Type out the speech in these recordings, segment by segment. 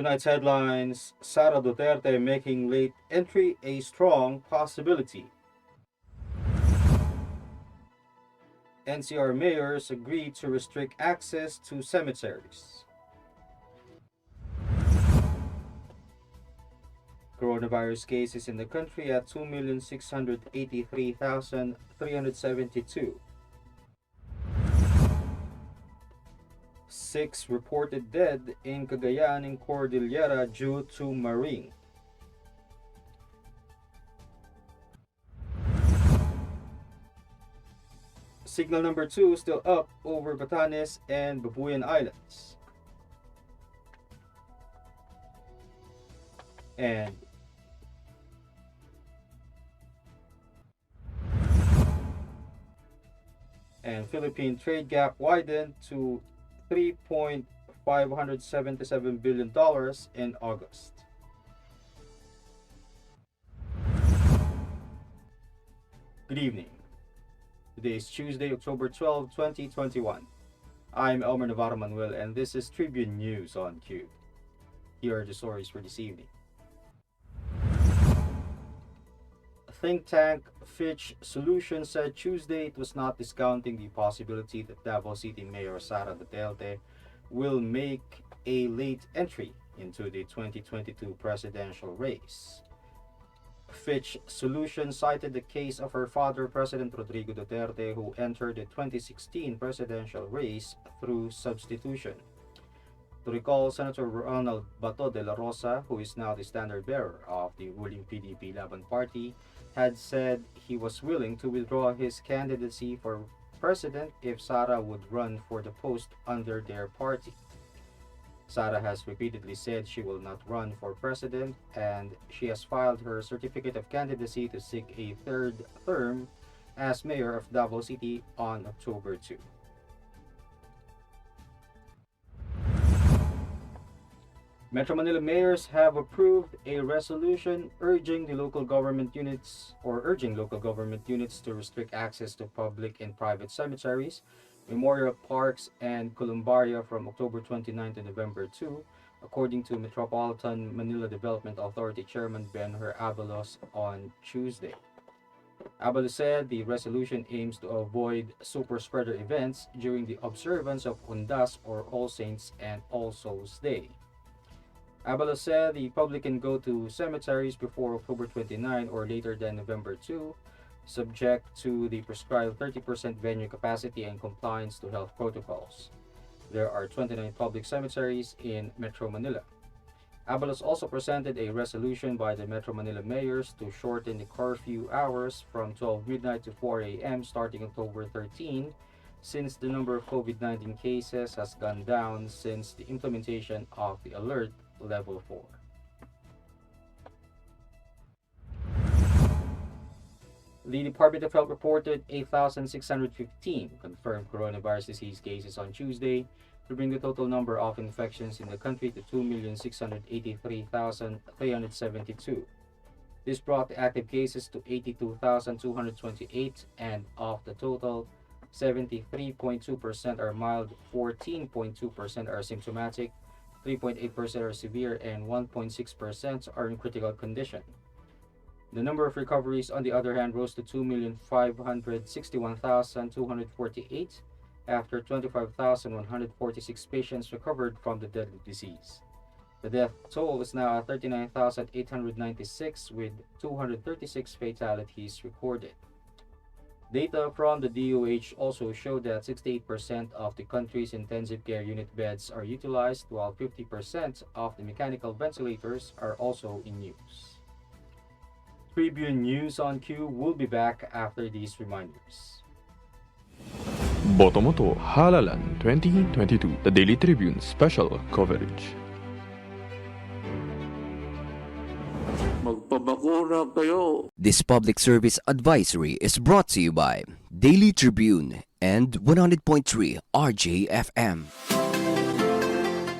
Tonight's headlines: Sara Duterte making late entry a strong possibility. NCR mayors agree to restrict access to cemeteries. Coronavirus cases in the country at 2,683,372. 6 reported dead in Cagayan in Cordillera due to marine. Signal number 2 still up over Batanes and Babuyan Islands. And Philippine trade gap widened to $3.577 billion in August. Good evening. Today is Tuesday, October 12, 2021. I'm Elmer Navarro Manuel, and this is Tribune News on Cue. Here are the stories for this evening. Think tank Fitch Solutions said Tuesday it was not discounting the possibility that Davao City Mayor Sara Duterte will make a late entry into the 2022 presidential race. Fitch Solutions cited the case of her father, President Rodrigo Duterte, who entered the 2016 presidential race through substitution. To recall, Senator Ronald Bato de la Rosa, who is now the standard bearer of the ruling PDP Laban Party, had said he was willing to withdraw his candidacy for president if Sara would run for the post under their party. Sara has repeatedly said she will not run for president, and she has filed her certificate of candidacy to seek a third term as mayor of Davao City on October 2. Metro Manila mayors have approved a resolution urging local government units to restrict access to public and private cemeteries, memorial parks, and columbaria from October 29 to November 2, according to Metropolitan Manila Development Authority Chairman Benher Abalos on Tuesday. Abalos said the resolution aims to avoid super spreader events during the observance of Undas or All Saints and All Souls Day. Abalos said the public can go to cemeteries before October 29 or later than November 2, subject to the prescribed 30% venue capacity and compliance to health protocols. There are 29 public cemeteries in Metro Manila. Abalos also presented a resolution by the Metro Manila mayors to shorten the curfew hours from 12 midnight to 4 a.m. starting October 13, since the number of COVID-19 cases has gone down since the implementation of the alert level 4. The Department of Health reported 8,615 confirmed coronavirus disease cases on Tuesday to bring the total number of infections in the country to 2,683,372. This brought the active cases to 82,228, and of the total, 73.2% are mild, 14.2% are symptomatic, 3.8% are severe, and 1.6% are in critical condition. The number of recoveries, on the other hand, rose to 2,561,248 after 25,146 patients recovered from the deadly disease. The death toll is now at 39,896 with 236 fatalities recorded. Data from the DOH also showed that 68% of the country's intensive care unit beds are utilized, while 50% of the mechanical ventilators are also in use. Tribune News on Cue will be back after these reminders. Botomoto Halalan 2022, the Daily Tribune special coverage. Magpabakuna kayo. This public service advisory is brought to you by Daily Tribune and 100.3 RJFM.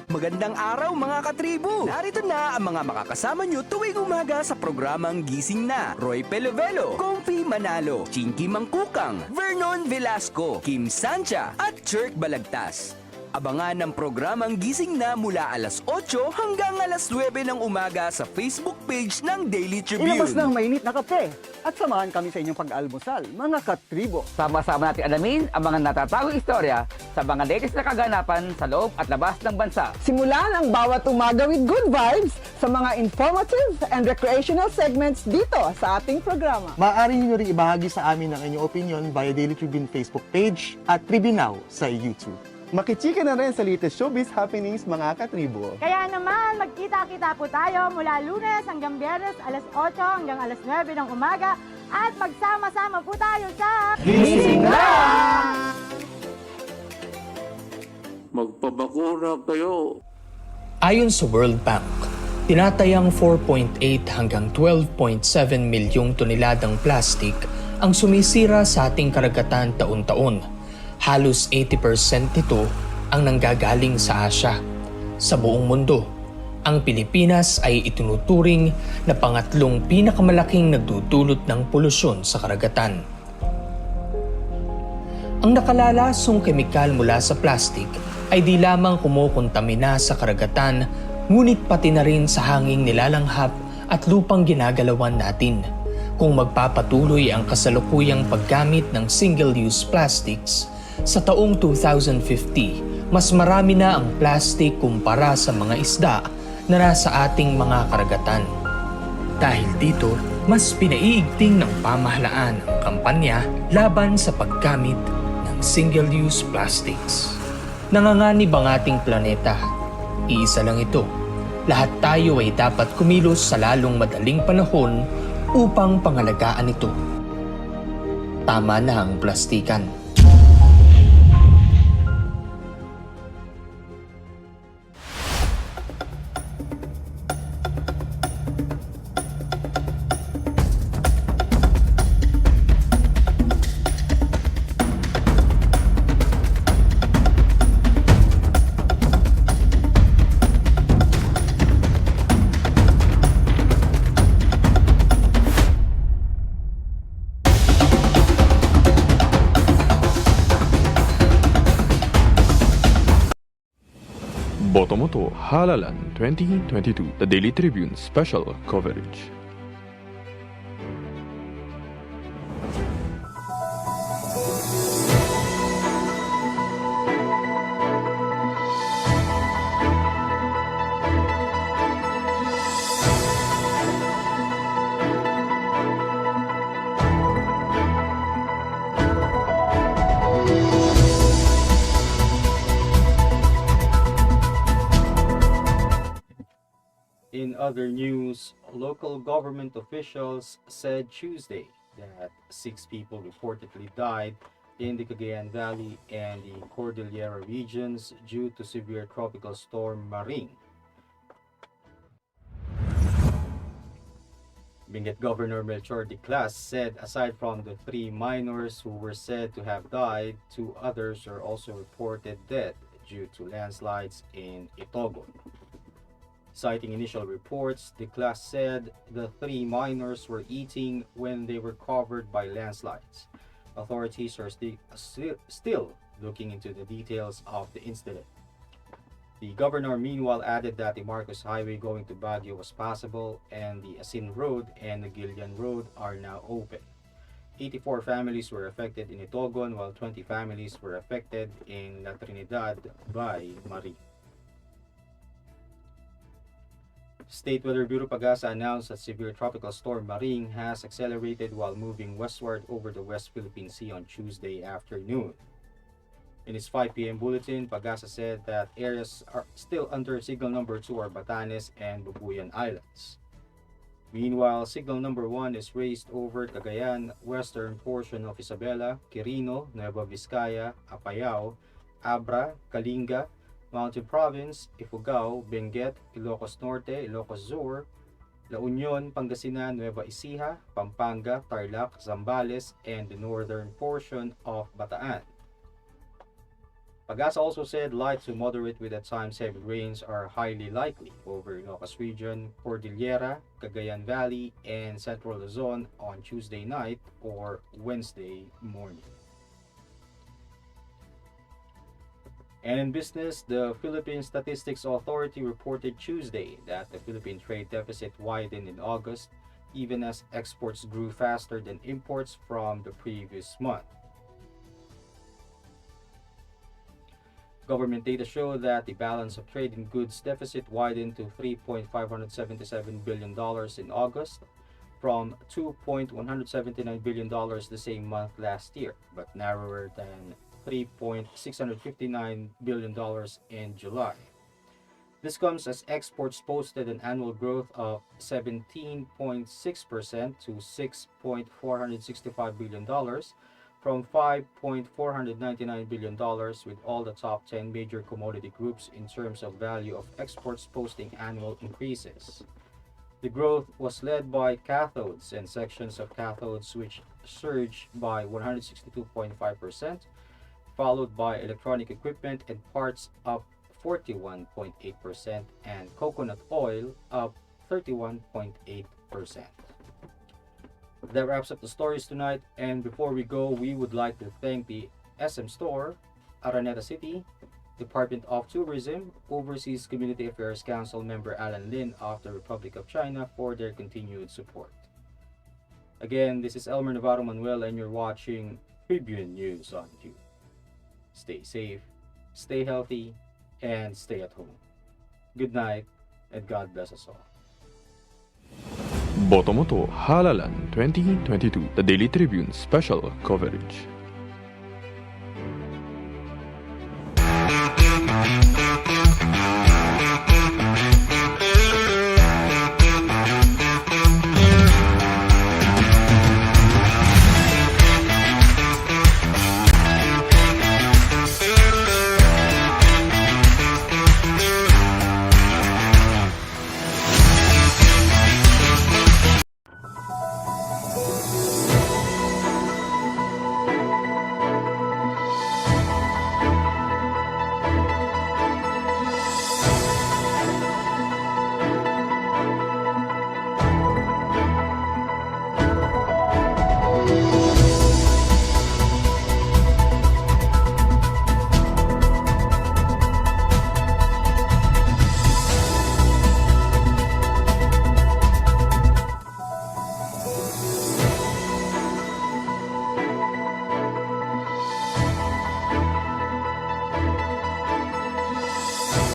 Magandang araw mga katribo! Narito na ang mga makakasama nyo tuwing umaga sa programang Gising Na. Roy Pelovelo, Comfy Manalo, Chinky Mangkukang, Vernon Velasco, Kim Sancha at Chirk Balagtas. Abangan ang programang Gising Na mula alas 8 hanggang alas 9 ng umaga sa Facebook page ng Daily Tribune. Ilabas na ang mainit na kape at samahan kami sa inyong pag-almusal, mga katribo. Sama-sama natin alamin ang mga natatagong istorya sa mga latest na kaganapan sa loob at labas ng bansa. Simulan ang bawat umaga with good vibes sa mga informative and recreational segments dito sa ating programa. Maaari niyo rin ibahagi sa amin ang inyong opinion via Daily Tribune Facebook page at Tribune Now sa YouTube. Makichika na rin sa latest showbiz happenings, mga katribo. Kaya naman, magkita-kita po tayo mula Lunes hanggang Biyernes, alas 8 hanggang alas 9 ng umaga at magsama-sama po tayo sa Gising Na! Magpabakuna kayo. Ayon sa World Bank, tinatayang 4.8 hanggang 12.7 milyong toneladang plastic ang sumisira sa ating karagatan taon-taon. Halos 80% nito ang nanggagaling sa Asya. Sa buong mundo, ang Pilipinas ay itinuturing na pangatlong pinakamalaking nagdudulot ng polusyon sa karagatan. Ang nakalalasong kemikal mula sa plastic ay di lamang kumukontamina sa karagatan, ngunit pati na rin sa hanging nilalanghap at lupang ginagalawan natin. Kung magpapatuloy ang kasalukuyang paggamit ng single-use plastics, sa taong 2050, mas marami na ang plastic kumpara sa mga isda na nasa ating mga karagatan. Dahil dito, mas pinaiigting ng pamahalaan ang kampanya laban sa paggamit ng single-use plastics. Nanganganib ang ating planeta. Iisa lang ito. Lahat tayo ay dapat kumilos sa lalong madaling panahon upang pangalagaan ito. Tama na ang plastikan. Botomoto Halalan 2022, the Daily Tribune special coverage. In other news, local government officials said Tuesday that 6 people reportedly died in the Cagayan Valley and the Cordillera Regions due to severe tropical storm Maring. Benguet Governor Melchor de Clas said aside from the 3 minors who were said to have died, 2 others are also reported dead due to landslides in Itogon. Citing initial reports, de Clas said the 3 minors were eating when they were covered by landslides. Authorities are still looking into the details of the incident. The governor meanwhile added that the Marcos Highway going to Baguio was passable and the Asin Road and the Gillian Road are now open. 84 families were affected in Itogon while 20 families were affected in La Trinidad by Marie. State Weather Bureau Pagasa announced that severe tropical storm Maring has accelerated while moving westward over the West Philippine Sea on Tuesday afternoon. In its 5 p.m. bulletin, Pagasa said that areas are still under signal number 2 are Batanes and Babuyan Islands. Meanwhile, signal number 1 is raised over Cagayan, western portion of Isabela, Quirino, Nueva Vizcaya, Apayao, Abra, Kalinga, Mountain Province, Ifugao, Benguet, Ilocos Norte, Ilocos Sur, La Union, Pangasinan, Nueva Ecija, Pampanga, Tarlac, Zambales, and the northern portion of Bataan. Pagasa also said light to moderate with at times heavy rains are highly likely over Ilocos Region, Cordillera, Cagayan Valley, and Central Luzon on Tuesday night or Wednesday morning. And in business, the Philippine Statistics Authority reported Tuesday that the Philippine trade deficit widened in August, even as exports grew faster than imports from the previous month. Government data show that the balance of trade in goods deficit widened to $3.577 billion in August from $2.179 billion the same month last year, but narrower than $3.659 billion in July. This comes as exports posted an annual growth of 17.6% to $6.465 billion from $5.499 billion, with all the top 10 major commodity groups in terms of value of exports posting annual increases. The growth was led by cathodes and sections of cathodes, which surged by 162.5%, followed by electronic equipment and parts up 41.8%, and coconut oil up 31.8%. That wraps up the stories tonight, and before we go, we would like to thank the SM Store, Araneta City, Department of Tourism, Overseas Community Affairs Council member Alan Lin of the Republic of China for their continued support. Again, this is Elmer Navarro Manuel, and you're watching Tribune News on Tube. Stay safe, stay healthy, and stay at home. Good night, and God bless us all. Botomoto Halalan 2022, the Daily Tribune special coverage.